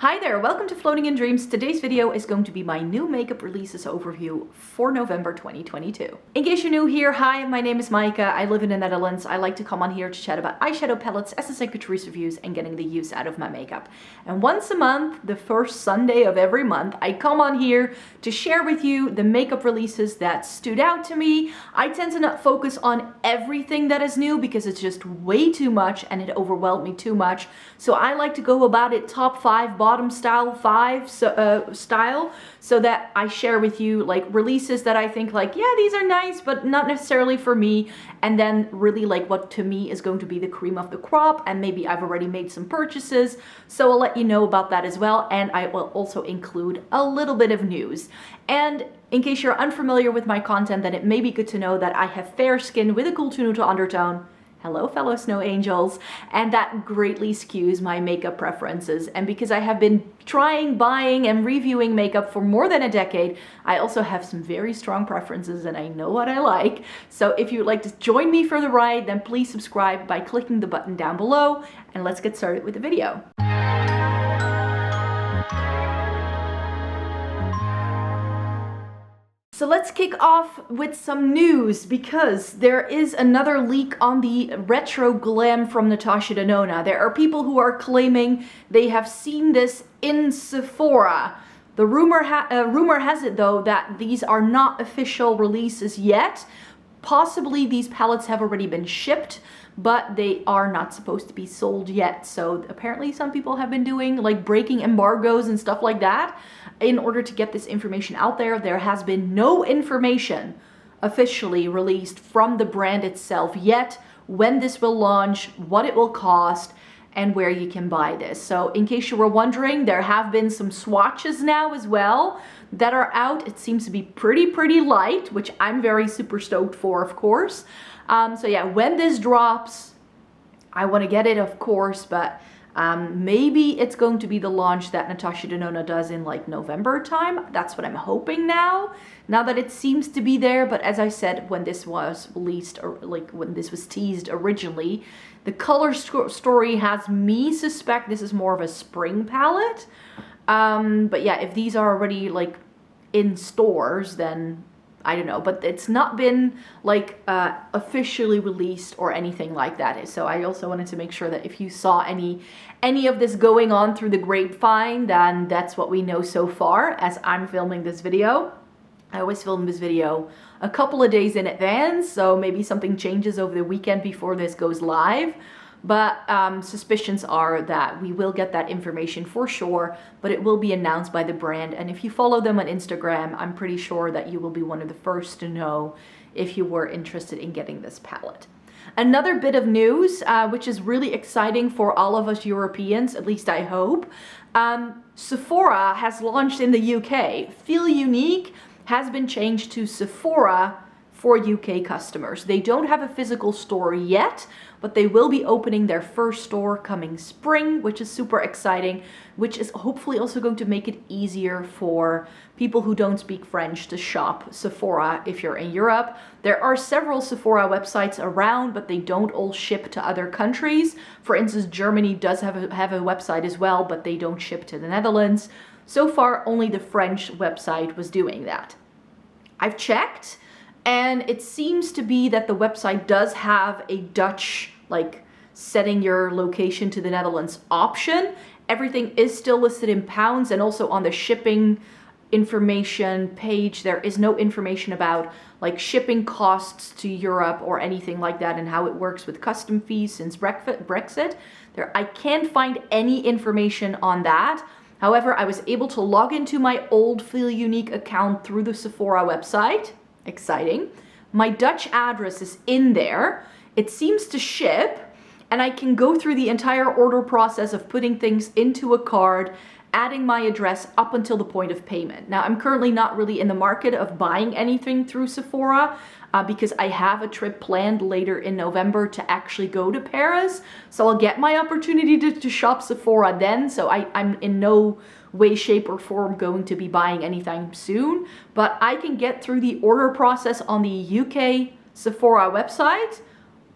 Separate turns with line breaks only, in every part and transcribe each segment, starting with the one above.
Hi there, welcome to Floating in Dreams. Today's video is going to be my new makeup releases overview for November 2022. In case you're new here, hi, my name is Maaike. I live in the Netherlands. I like to come on here to chat about eyeshadow palettes, accessories reviews, and getting the use out of my makeup. And once a month, the first Sunday of every month, I come on here to share with you the makeup releases that stood out to me. I tend to not focus on everything that is new because it's just way too much and it overwhelmed me too much. So I like to go about it top 5, bottom style 5 style, so that I share with you like releases that I think like, yeah, these are nice, but not necessarily for me. And then really like what to me is going to be the cream of the crop, and maybe I've already made some purchases. So I'll let you know about that as well. And I will also include a little bit of news. And in case you're unfamiliar with my content, then it may be good to know that I have fair skin with a cool to neutral undertone. Hello, fellow snow angels. And that greatly skews my makeup preferences. And because I have been trying, buying, and reviewing makeup for more than a decade, I also have some very strong preferences and I know what I like. So if you'd like to join me for the ride, then please subscribe by clicking the button down below. And let's get started with the video. So let's kick off with some news, because there is another leak on the retro glam from Natasha Denona. There are people who are claiming they have seen this in Sephora. The rumor has it though that these are not official releases yet. Possibly these palettes have already been shipped, but they are not supposed to be sold yet. So apparently some people have been doing like breaking embargoes and stuff like that in order to get this information out there. There has been no information officially released from the brand itself yet, when this will launch, what it will cost, and where you can buy this. So in case you were wondering, there have been some swatches now as well that are out. It seems to be pretty light, which I'm very super stoked for, of course. So yeah, when this drops, I want to get it, of course, but maybe it's going to be the launch that Natasha Denona does in like November time. That's what I'm hoping now that it seems to be there. But as I said, when this was released, or like when this was teased originally, the color story has me suspect this is more of a spring palette. But yeah, if these are already like in stores, then I don't know, but it's not been like officially released or anything like that. So I also wanted to make sure that if you saw any of this going on through the grapevine, then that's what we know so far as I'm filming this video. I always film this video a couple of days in advance, so maybe something changes over the weekend before this goes live. But suspicions are that we will get that information for sure, but it will be announced by the brand. And if you follow them on Instagram, I'm pretty sure that you will be one of the first to know if you were interested in getting this palette. Another bit of news, which is really exciting for all of us Europeans, at least I hope. Sephora has launched in the UK. Feel Unique has been changed to Sephora for UK customers. They don't have a physical store yet, but they will be opening their first store coming spring, which is super exciting, which is hopefully also going to make it easier for people who don't speak French to shop Sephora if you're in Europe. There are several Sephora websites around, but they don't all ship to other countries. For instance, Germany does have a website as well, but they don't ship to the Netherlands. So far, only the French website was doing that. I've checked, and it seems to be that the website does have a Dutch, like, setting your location to the Netherlands option. Everything is still listed in pounds, and also on the shipping information page, there is no information about like shipping costs to Europe or anything like that, and how it works with custom fees since Brexit. I can't find any information on that. However, I was able to log into my old Feel Unique account through the Sephora website. Exciting. My Dutch address is in there. It seems to ship, and I can go through the entire order process of putting things into a card, adding my address up until the point of payment. Now, I'm currently not really in the market of buying anything through Sephora because I have a trip planned later in November to actually go to Paris. So I'll get my opportunity to shop Sephora then. So I'm in no way, shape, or form going to be buying anything soon. But I can get through the order process on the UK Sephora website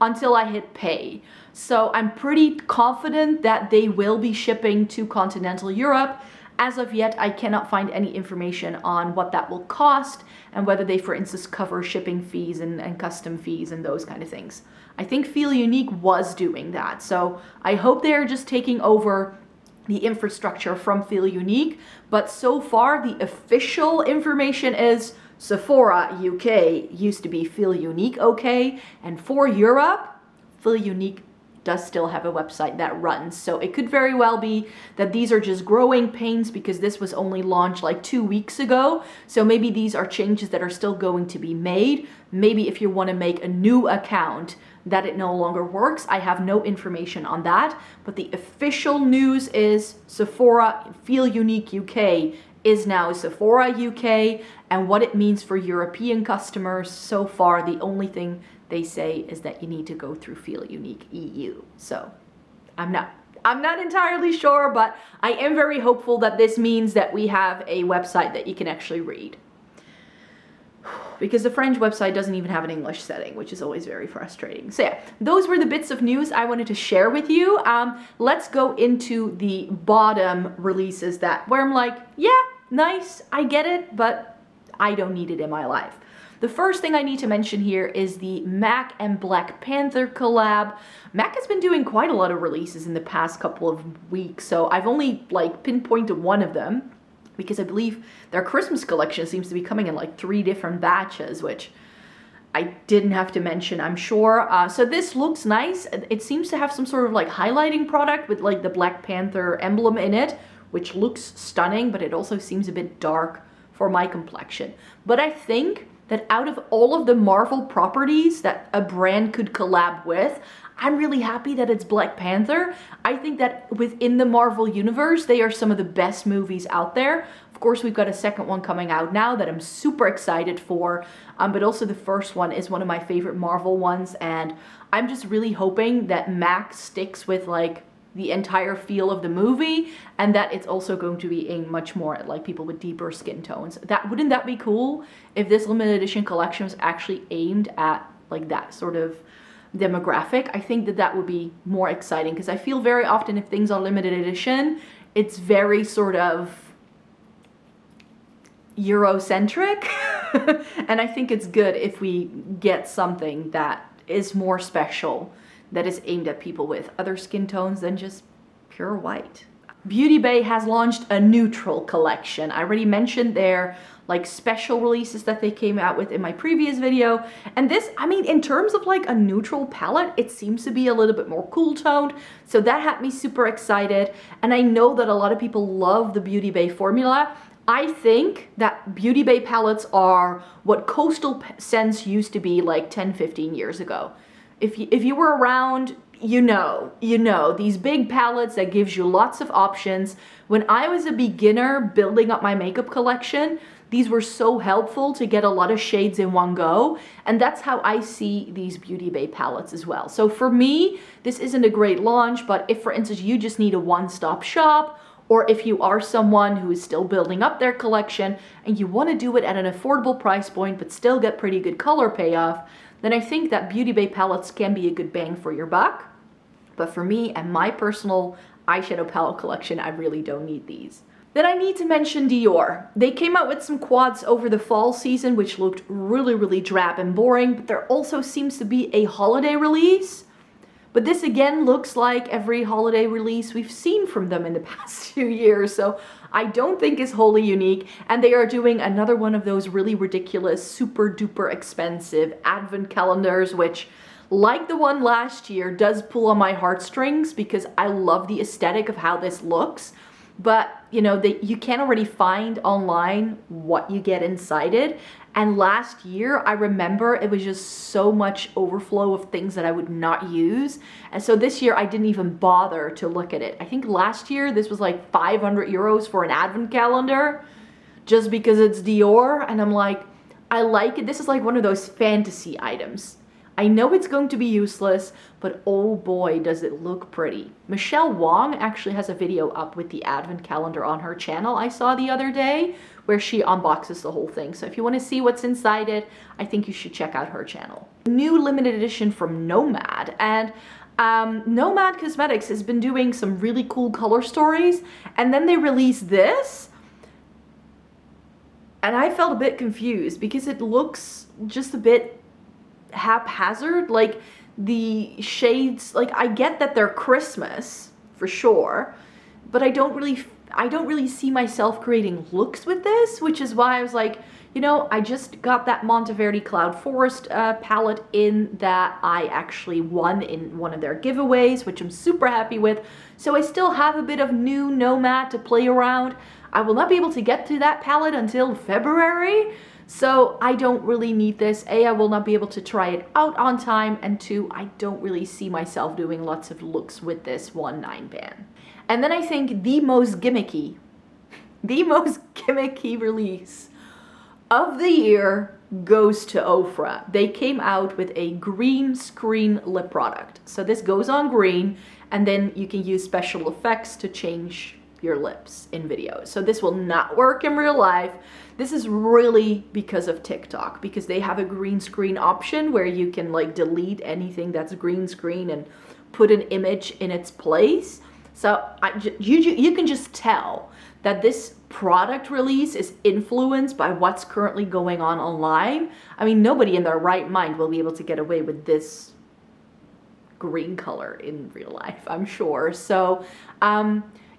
until I hit pay. So I'm pretty confident that they will be shipping to continental Europe. As of yet, I cannot find any information on what that will cost and whether they, for instance, cover shipping fees and custom fees and those kind of things. I think Feel Unique was doing that. So I hope they're just taking over the infrastructure from Feel Unique. But so far, the official information is Sephora UK used to be Feel Unique OK. And for Europe, Feel Unique does still have a website that runs. So it could very well be that these are just growing pains because this was only launched like 2 weeks ago. So maybe these are changes that are still going to be made. Maybe if you want to make a new account that it no longer works. I have no information on that. But the official news is Sephora Feel Unique UK is now Sephora UK. And what it means for European customers, so far the only thing they say is that you need to go through Feel Unique EU. So I'm not entirely sure, but I am very hopeful that this means that we have a website that you can actually read. Because the French website doesn't even have an English setting, which is always very frustrating. So yeah, those were the bits of news I wanted to share with you. Let's go into the bottom releases where I'm like, yeah, nice, I get it, but I don't need it in my life. The first thing I need to mention here is the MAC and Black Panther collab. MAC has been doing quite a lot of releases in the past couple of weeks, so I've only like pinpointed one of them because I believe their Christmas collection seems to be coming in like 3 different batches, which I didn't have to mention, I'm sure. So this looks nice. It seems to have some sort of like highlighting product with like the Black Panther emblem in it, which looks stunning, but it also seems a bit dark for my complexion. But I think that out of all of the Marvel properties that a brand could collab with, I'm really happy that it's Black Panther. I think that within the Marvel universe, they are some of the best movies out there. Of course, we've got a second one coming out now that I'm super excited for, but also the first one is one of my favorite Marvel ones, and I'm just really hoping that MAC sticks with like the entire feel of the movie, and that it's also going to be aimed much more at like people with deeper skin tones. Wouldn't that be cool if this limited edition collection was actually aimed at like that sort of demographic? I think that would be more exciting, because I feel very often if things are limited edition, it's very sort of Eurocentric. And I think it's good if we get something that is more special, that is aimed at people with other skin tones than just pure white. Beauty Bay has launched a neutral collection. I already mentioned their like special releases that they came out with in my previous video. And this, I mean, in terms of like a neutral palette, it seems to be a little bit more cool toned. So that had me super excited. And I know that a lot of people love the Beauty Bay formula. I think that Beauty Bay palettes are what Coastal Scents used to be like 10, 15 years ago. If you were around, you know, these big palettes that gives you lots of options. When I was a beginner building up my makeup collection, these were so helpful to get a lot of shades in one go. And that's how I see these Beauty Bay palettes as well. So for me, this isn't a great launch, but if, for instance, you just need a one-stop shop, or if you are someone who is still building up their collection and you want to do it at an affordable price point but still get pretty good color payoff, then I think that Beauty Bay palettes can be a good bang for your buck. But for me and my personal eyeshadow palette collection, I really don't need these. Then I need to mention Dior. They came out with some quads over the fall season, which looked really, really drab and boring, but there also seems to be a holiday release. But this again looks like every holiday release we've seen from them in the past few years, so I don't think it's wholly unique. And they are doing another one of those really ridiculous, super duper expensive advent calendars, which, like the one last year, does pull on my heartstrings because I love the aesthetic of how this looks. But, you know, you can already find online what you get inside it. And last year, I remember it was just so much overflow of things that I would not use. And so this year, I didn't even bother to look at it. I think last year, this was like 500 euros for an advent calendar just because it's Dior. And I'm like, I like it. This is like one of those fantasy items. I know it's going to be useless, but oh boy, does it look pretty. Michelle Wong actually has a video up with the advent calendar on her channel I saw the other day, where she unboxes the whole thing. So if you want to see what's inside it, I think you should check out her channel. New limited edition from Nomad, and Nomad Cosmetics has been doing some really cool color stories, and then they released this, and I felt a bit confused because it looks just a bit haphazard. Like the shades, like I get that they're Christmas for sure, but I don't really see myself creating looks with this, which is why I was like, you know, I just got that Monteverde Cloud Forest palette in that I actually won in one of their giveaways, which I'm super happy with. So I still have a bit of new Nomad to play around. I will not be able to get to that palette until February, so I don't really need this. A, I will not be able to try it out on time, and two, I don't really see myself doing lots of looks with this 1/9 pan. And then I think the most gimmicky release of the year goes to Ofra. They came out with a green screen lip product. So this goes on green, and then you can use special effects to change your lips in videos. So this will not work in real life. This is really because of TikTok, because they have a green screen option where you can like delete anything that's green screen and put an image in its place. So you can just tell that this product release is influenced by what's currently going on online. I mean, nobody in their right mind will be able to get away with this green color in real life, I'm sure. So,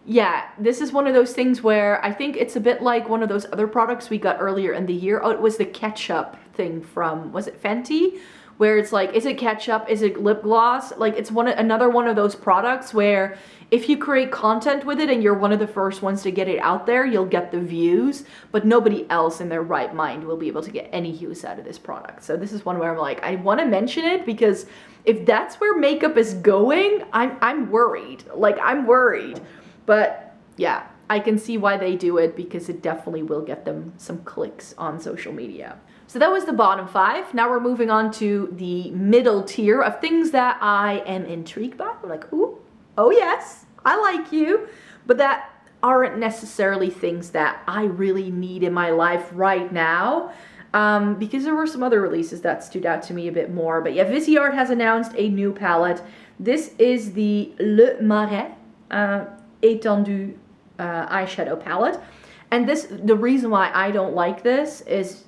yeah, this is one of those things where I think it's a bit like one of those other products we got earlier in the year. Oh, it was the ketchup thing from, was it Fenty? Where it's like, is it ketchup? Is it lip gloss? Like, it's another one of those products where if you create content with it and you're one of the first ones to get it out there, you'll get the views, but nobody else in their right mind will be able to get any use out of this product. So this is one where I'm like, I want to mention it because if that's where makeup is going, I'm worried. Like, I'm worried. But yeah, I can see why they do it because it definitely will get them some clicks on social media. So that was the bottom 5. Now we're moving on to the middle tier of things that I am intrigued by. I'm like, ooh, oh yes, I like you. But that aren't necessarily things that I really need in my life right now. Because there were some other releases that stood out to me a bit more. But yeah, Viseart has announced a new palette. This is the Le Marais Étendu eyeshadow palette. And the reason why I don't like this is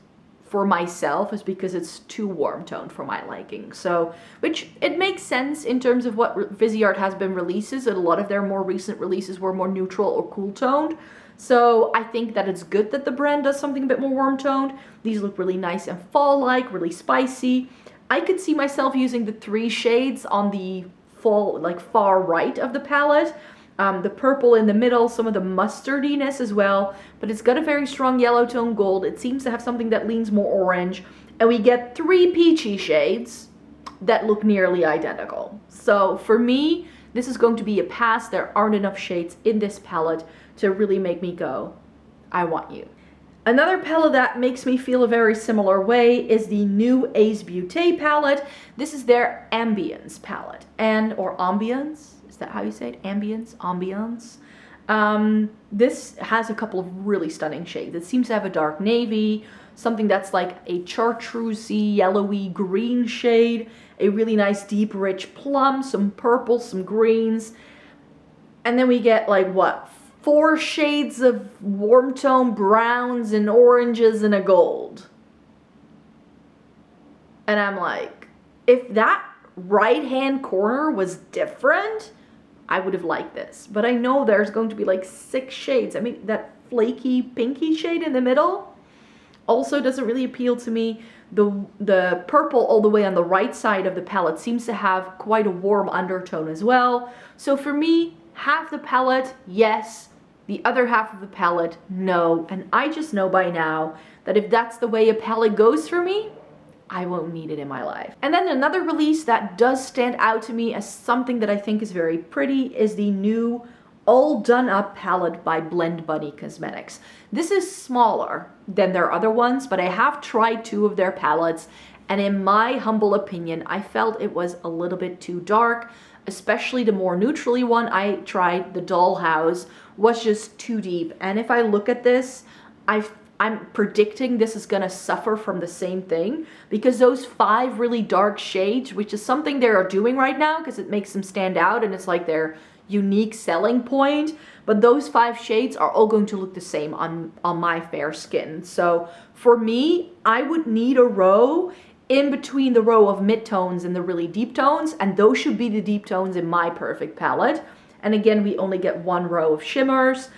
for myself is because it's too warm toned for my liking. So, which it makes sense in terms of what Viseart has been releases, and a lot of their more recent releases were more neutral or cool toned. So I think that it's good that the brand does something a bit more warm toned. These look really nice and fall-like, really spicy. I could see myself using the 3 shades on the far right of the palette. The purple in the middle, some of the mustardiness as well, but it's got a very strong yellow tone gold. It seems to have something that leans more orange, and we get 3 peachy shades that look nearly identical. So for me, this is going to be a pass. There aren't enough shades in this palette to really make me go, I want you. Another palette that makes me feel a very similar way is the new Ace Beauté palette. This is their Ambience palette, or Ambience. Is that how you say it? Ambience? Ambiance? This has a couple of really stunning shades. It seems to have a dark navy, something that's like a chartreusey, yellowy green shade, a really nice deep rich plum, some purple, some greens, and then we get like what? 4 shades of warm tone browns and oranges and a gold. And I'm like, if that right hand corner was different, I would have liked this. But I know there's going to be like 6 shades. I mean, that flaky pinky shade in the middle also doesn't really appeal to me. The purple all the way on the right side of the palette seems to have quite a warm undertone as well. So for me, half the palette, yes. The other half of the palette, no. And I just know by now that if that's the way a palette goes for me, I won't need it in my life. And then another release that does stand out to me as something that I think is very pretty is the new All Done Up palette by Blend Bunny Cosmetics. This is smaller than their other ones, but I have tried 2 of their palettes, and in my humble opinion, I felt it was a little bit too dark, especially the more neutrally one I tried, the Dollhouse, was just too deep. And if I look at this, I I'm predicting this is gonna suffer from the same thing, because those 5 really dark shades, which is something they are doing right now because it makes them stand out and it's like their unique selling point, but those 5 shades are all going to look the same on my fair skin. So for me, I would need a row in between the row of midtones and the really deep tones, and those should be the deep tones in my perfect palette. And again, we only get 1 row of shimmers.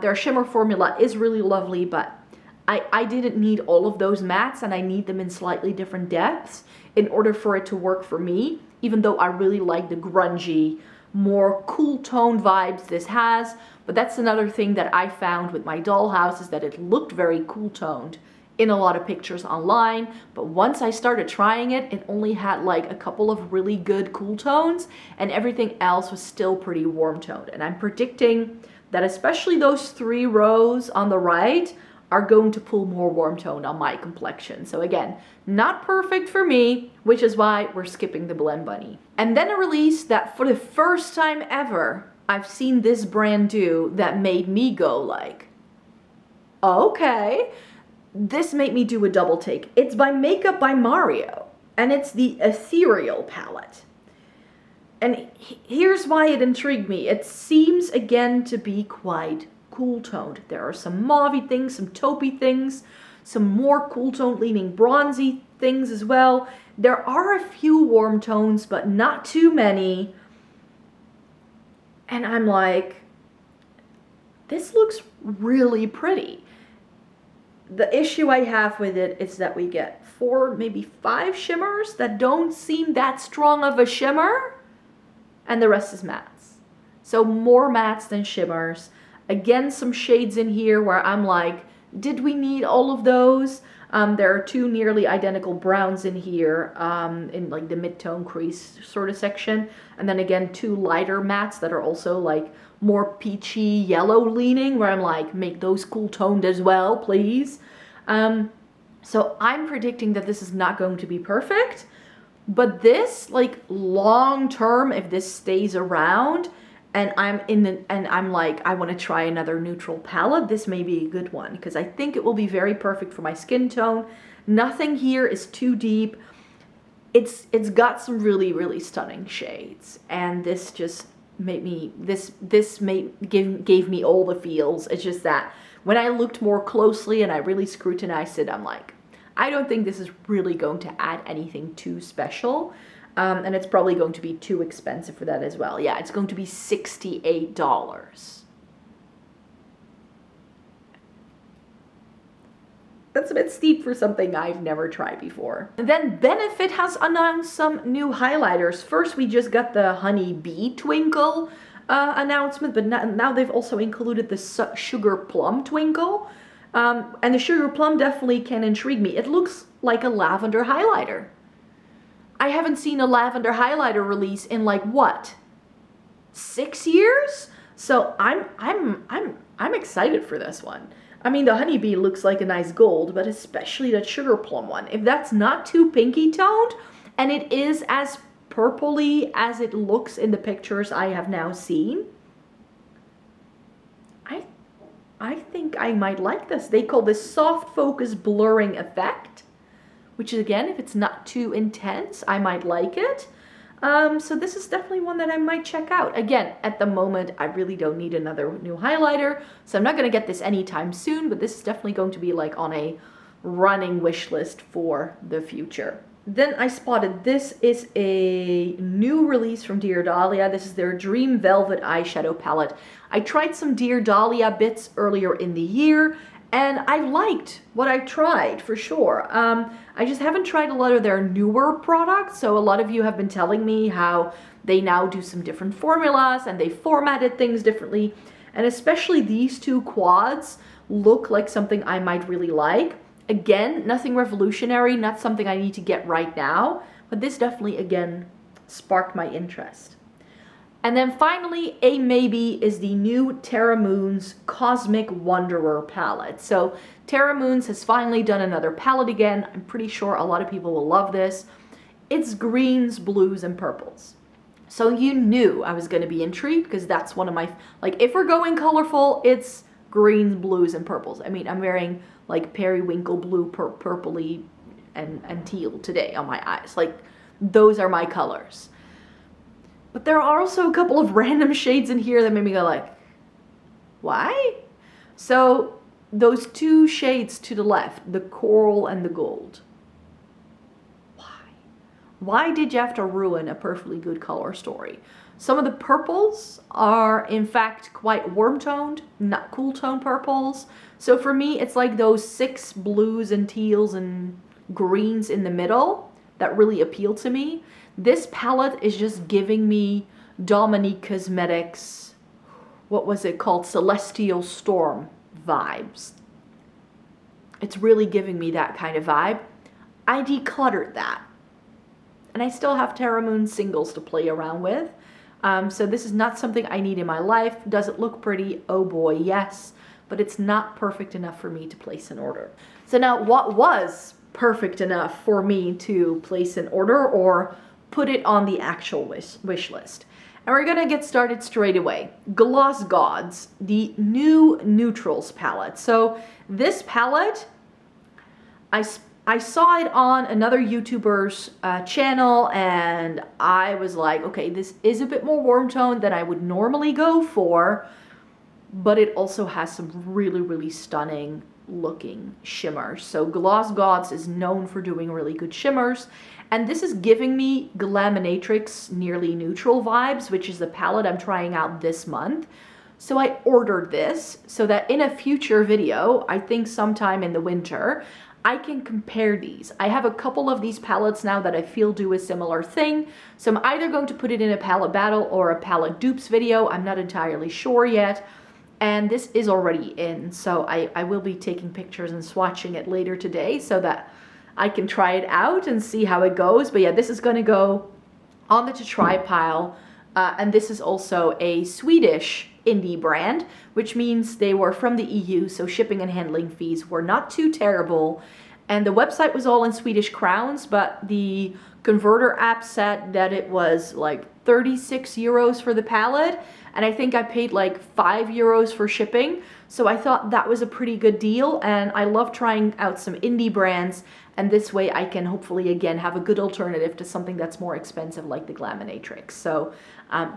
Their shimmer formula is really lovely, but I didn't need all of those mattes, and I need them in slightly different depths in order for it to work for me, even though I really like the grungy, more cool tone vibes this has. But that's another thing that I found with my dollhouse, is that it looked very cool toned in a lot of pictures online, but once I started trying it, it only had like a couple of really good cool tones, and everything else was still pretty warm toned. And I'm predicting that especially those 3 rows on the right are going to pull more warm tone on my complexion. So again, not perfect for me, which is why we're skipping the Blend Bunny. And then a release that for the first time ever, I've seen this brand do that made me go like, okay. This made me do a double take. It's by Makeup by Mario, and it's the Ethereal palette. And here's why it intrigued me. It seems again to be quite cool toned. There are some mauvey things, some taupey things, some more cool toned leaning bronzy things as well. There are a few warm tones, but not too many. And I'm like, this looks really pretty. The issue I have with it is that we get 4, maybe 5 shimmers that don't seem that strong of a shimmer, and the rest is mattes. So more mattes than shimmers. Again, some shades in here where I'm like, did we need all of those? There are 2 nearly identical browns in here, in like the mid-tone crease sort of section. And then again, 2 lighter mattes that are also like more peachy yellow leaning, where I'm like, make those cool toned as well, please. So I'm predicting that this is not going to be perfect, but this, like, long term, if this stays around and I'm like, I want to try another neutral palette, this may be a good one, because I think it will be very perfect for my skin tone. Nothing here is too deep. It's got some really, really stunning shades, and this just made me, gave me all the feels. It's just that when I looked more closely and I really scrutinized it, I'm like, I don't think this is really going to add anything too special. And it's probably going to be too expensive for that as well. Yeah, it's going to be $68. That's a bit steep for something I've never tried before. And then Benefit has announced some new highlighters. First, we just got the Honey Bee Twinkle announcement, but now they've also included the Sugar Plum Twinkle. And the Sugar Plum definitely can intrigue me. It looks like a lavender highlighter. I haven't seen a lavender highlighter release in like what, 6 years? So I'm excited for this one. I mean, the honeybee looks like a nice gold, but especially that sugar plum one. If that's not too pinky toned, and it is as purpley as it looks in the pictures I have now seen, I think I might like this. They call this soft focus blurring effect, which is, again, if it's not too intense, I might like it. So this is definitely one that I might check out. Again, at the moment, I really don't need another new highlighter, so I'm not going to get this anytime soon, but this is definitely going to be like on a running wish list for the future. Then I spotted this is a new release from Dear Dahlia. This is their Dream Velvet eyeshadow palette. I tried some Dear Dahlia bits earlier in the year, and I liked what I tried, for sure. I just haven't tried a lot of their newer products, so a lot of you have been telling me how they now do some different formulas and they formatted things differently. And especially these 2 quads look like something I might really like. Again, nothing revolutionary, not something I need to get right now, but this definitely, again, sparked my interest. And then finally, a maybe is the new Terra Moons Cosmic Wanderer palette. So Terra Moons has finally done another palette again. I'm pretty sure a lot of people will love this. It's greens, blues, and purples. So you knew I was going to be intrigued, because that's one of my, like, if we're going colorful, it's greens, blues, and purples. I mean, I'm wearing like periwinkle blue, purpley, and teal today on my eyes. Like, those are my colors. But there are also a couple of random shades in here that made me go like, why? So those two shades to the left, the coral and the gold. Why did you have to ruin a perfectly good color story? Some of the purples are in fact quite warm toned, not cool tone purples. So for me, it's like those 6 blues and teals and greens in the middle that really appeal to me. This palette is just giving me Dominique Cosmetics, what was it called? Celestial Storm vibes. It's really giving me that kind of vibe. I decluttered that. And I still have Terra Moon singles to play around with. So this is not something I need in my life. Does it look pretty? Oh boy, yes. But it's not perfect enough for me to place an order. So now, what was perfect enough for me to place an order or put it on the actual wish list? And we're gonna get started straight away. Gloss Gods, the new neutrals palette. So this palette, I saw it on another YouTuber's channel, and I was like, okay, this is a bit more warm toned than I would normally go for, but it also has some really, really stunning looking shimmers. So Gloss Gods is known for doing really good shimmers, and this is giving me Glaminatrix Nearly Neutral vibes, which is the palette I'm trying out this month. So I ordered this so that in a future video, I think sometime in the winter, I can compare these. I have a couple of these palettes now that I feel do a similar thing. So I'm either going to put it in a palette battle or a palette dupes video. I'm not entirely sure yet. And this is already in. So I will be taking pictures and swatching it later today so that I can try it out and see how it goes. But yeah, this is going to go on the to try pile. And this is also a Swedish indie brand, which means they were from the EU, so shipping and handling fees were not too terrible. And the website was all in Swedish crowns, but the converter app said that it was like 36 euros for the palette, and I think I paid like 5 euros for shipping. So I thought that was a pretty good deal, and I love trying out some indie brands, and this way I can hopefully again have a good alternative to something that's more expensive like the Glaminatrix. So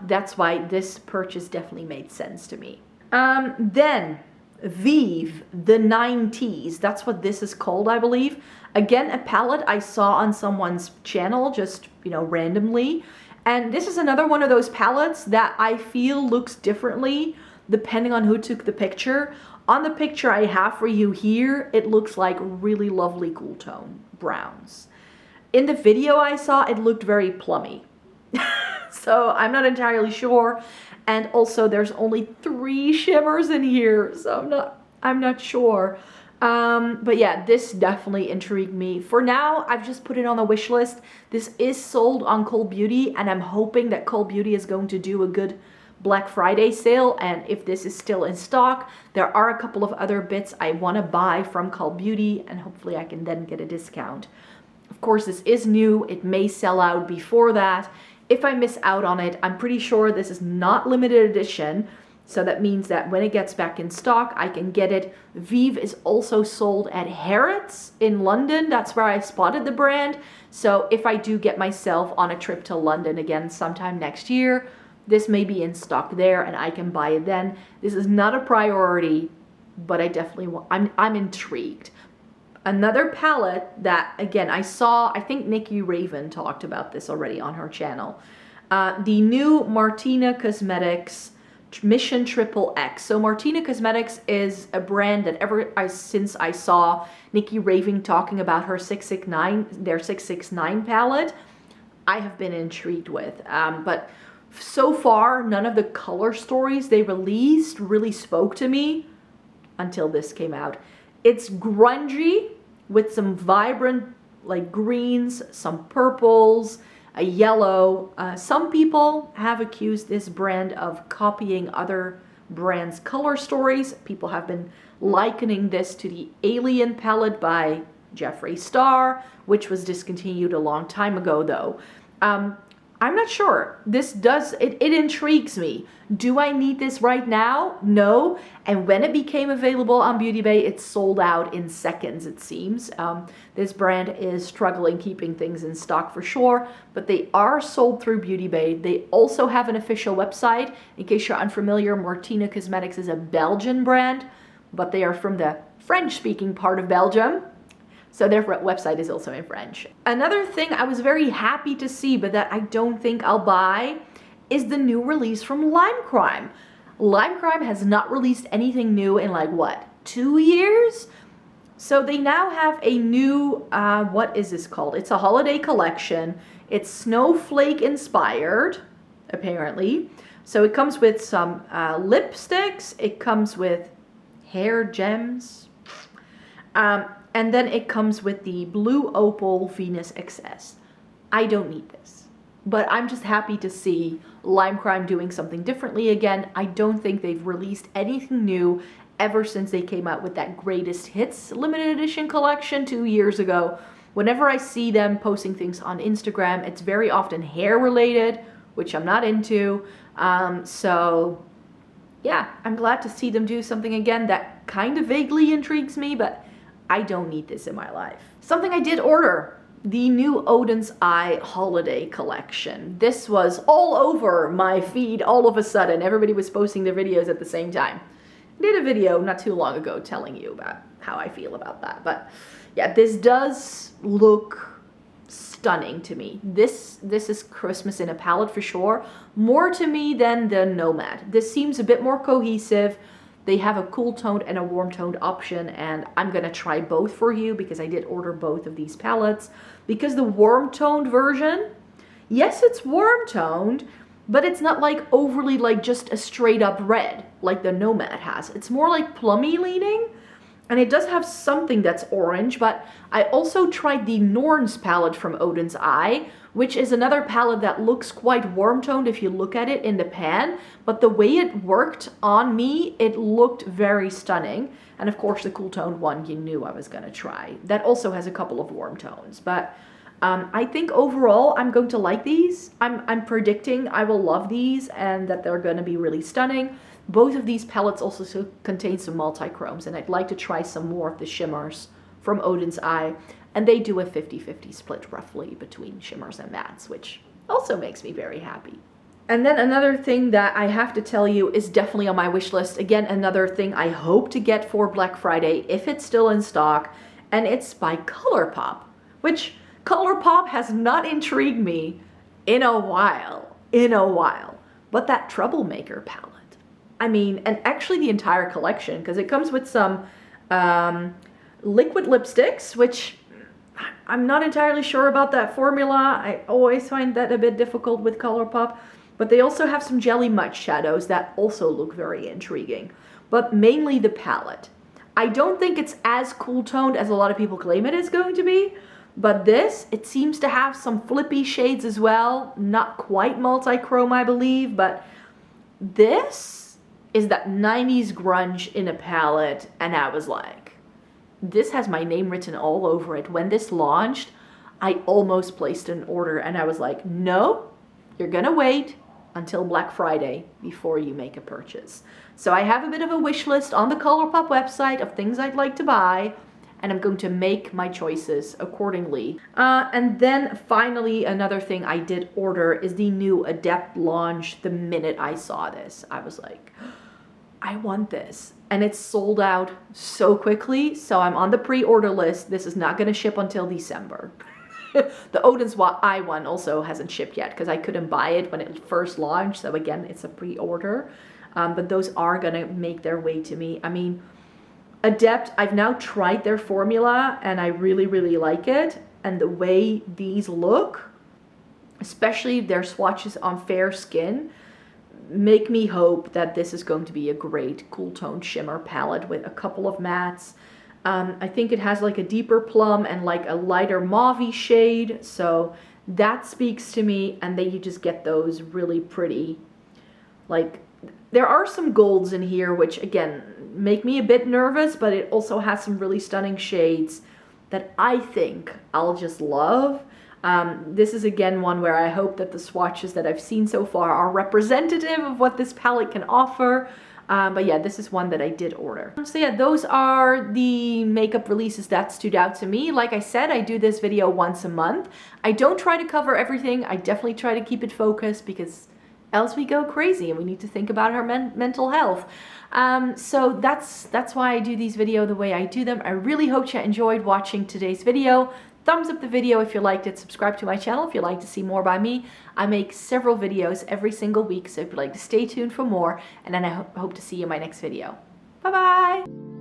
that's why this purchase definitely made sense to me. Then Vive, the 90s, that's what this is called, I believe. Again, a palette I saw on someone's channel just, you know, randomly. And this is another one of those palettes that I feel looks differently depending on who took the picture. On the picture I have for you here, it looks like really lovely cool tone browns. In the video I saw, it looked very plummy. So I'm not entirely sure. And also there's only 3 shimmers in here, so I'm not sure. But yeah, this definitely intrigued me. For now, I've just put it on the wish list. This is sold on Cold Beauty, and I'm hoping that Cold Beauty is going to do a good Black Friday sale. And if this is still in stock, there are a couple of other bits I want to buy from Cold Beauty, and hopefully I can then get a discount. Of course, this is new. It may sell out before that. If I miss out on it, I'm pretty sure this is not limited edition. So that means that when it gets back in stock, I can get it. Vive is also sold at Harrods in London. That's where I spotted the brand. So if I do get myself on a trip to London again sometime next year, this may be in stock there and I can buy it then. This is not a priority, but I definitely want, I'm intrigued. Another palette that, again, I saw, I think Nikki Raven talked about this already on her channel. The new Martina Cosmetics Mission Triple X. So Martina Cosmetics is a brand that since I saw Nikki Raven talking about her 669, their 669 palette, I have been intrigued with. But so far, none of the color stories they released really spoke to me until this came out. It's grungy with some vibrant like greens, some purples, a yellow. Some people have accused this brand of copying other brands' color stories. People have been likening this to the Alien palette by Jeffree Star, which was discontinued a long time ago though. I'm not sure. It intrigues me. Do I need this right now? No. And when it became available on Beauty Bay, it sold out in seconds, it seems. This brand is struggling keeping things in stock for sure, but they are sold through Beauty Bay. They also have an official website. In case you're unfamiliar, Martina Cosmetics is a Belgian brand, but they are from the French-speaking part of Belgium. So their website is also in French. Another thing I was very happy to see, but that I don't think I'll buy, is the new release from Lime Crime. Lime Crime has not released anything new in like, what, 2 years? So they now have a new, what is this called? It's a holiday collection. It's snowflake inspired, apparently. So it comes with some lipsticks. It comes with hair gems. And then it comes with the Blue Opal Venus XS. I don't need this, but I'm just happy to see Lime Crime doing something differently again. I don't think they've released anything new ever since they came out with that Greatest Hits limited edition collection 2 years ago. Whenever I see them posting things on Instagram, it's very often hair related, which I'm not into. So yeah, I'm glad to see them do something again that kind of vaguely intrigues me, but I don't need this in my life. Something I did order, the new Odin's Eye holiday collection. This was all over my feed all of a sudden. Everybody was posting their videos at the same time. I did a video not too long ago telling you about how I feel about that. But yeah, this does look stunning to me. This is Christmas in a palette for sure. More to me than the Nomad. This seems a bit more cohesive. They have a cool toned and a warm toned option, and I'm gonna try both for you because I did order both of these palettes. Because the warm toned version, yes, it's warm toned, but it's not like overly like just a straight up red like the Nomad has. It's more like plummy leaning, and it does have something that's orange. But I also tried the Norns palette from Odin's Eye, which is another palette that looks quite warm toned if you look at it in the pan, but the way it worked on me, it looked very stunning. And of course the cool toned one you knew I was gonna try. That also has a couple of warm tones, but I think overall I'm going to like these. I'm predicting I will love these and that they're gonna be really stunning. Both of these palettes also contain some multi-chromes, and I'd like to try some more of the shimmers from Odin's Eye. And they do a 50-50 split roughly between shimmers and mattes, which also makes me very happy. And then another thing that I have to tell you is definitely on my wish list. Again, another thing I hope to get for Black Friday if it's still in stock, and it's by ColourPop, which ColourPop has not intrigued me in a while. But that Troublemaker palette. I mean, and actually the entire collection, because it comes with some liquid lipsticks, which I'm not entirely sure about that formula. I always find that a bit difficult with ColourPop. But they also have some jelly mud shadows that also look very intriguing. But mainly the palette. I don't think it's as cool toned as a lot of people claim it is going to be. But this, it seems to have some flippy shades as well. Not quite multi-chrome, I believe. But this is that 90s grunge in a palette. And I was like, this has my name written all over it. When this launched, I almost placed an order and I was like, no, you're gonna wait until Black Friday before you make a purchase. So I have a bit of a wish list on the ColourPop website of things I'd like to buy, and I'm going to make my choices accordingly. And then finally, another thing I did order is the new Adept launch. The minute I saw this, I was like, I want this. And it's sold out so quickly, so I'm on the pre-order list. This is not gonna ship until December. The Odin's Eye one also hasn't shipped yet because I couldn't buy it when it first launched, so again, it's a pre-order. But those are gonna make their way to me. I mean, Adept, I've now tried their formula and I really, really like it. And the way these look, especially their swatches on fair skin, make me hope that this is going to be a great cool tone shimmer palette with a couple of mattes. I think it has like a deeper plum and like a lighter mauve shade, so that speaks to me. And then you just get those really pretty, like, there are some golds in here which again make me a bit nervous, but it also has some really stunning shades that I think I'll just love. This is again one where I hope that the swatches that I've seen so far are representative of what this palette can offer. But yeah, this is one that I did order. So yeah, those are the makeup releases that stood out to me. Like I said, I do this video once a month. I don't try to cover everything. I definitely try to keep it focused because else we go crazy and we need to think about our mental health. So that's why I do these videos the way I do them. I really hope you enjoyed watching today's video. Thumbs up the video if you liked it. Subscribe to my channel if you'd like to see more by me. I make several videos every single week, so if you'd like to stay tuned for more, and then I hope to see you in my next video. Bye bye!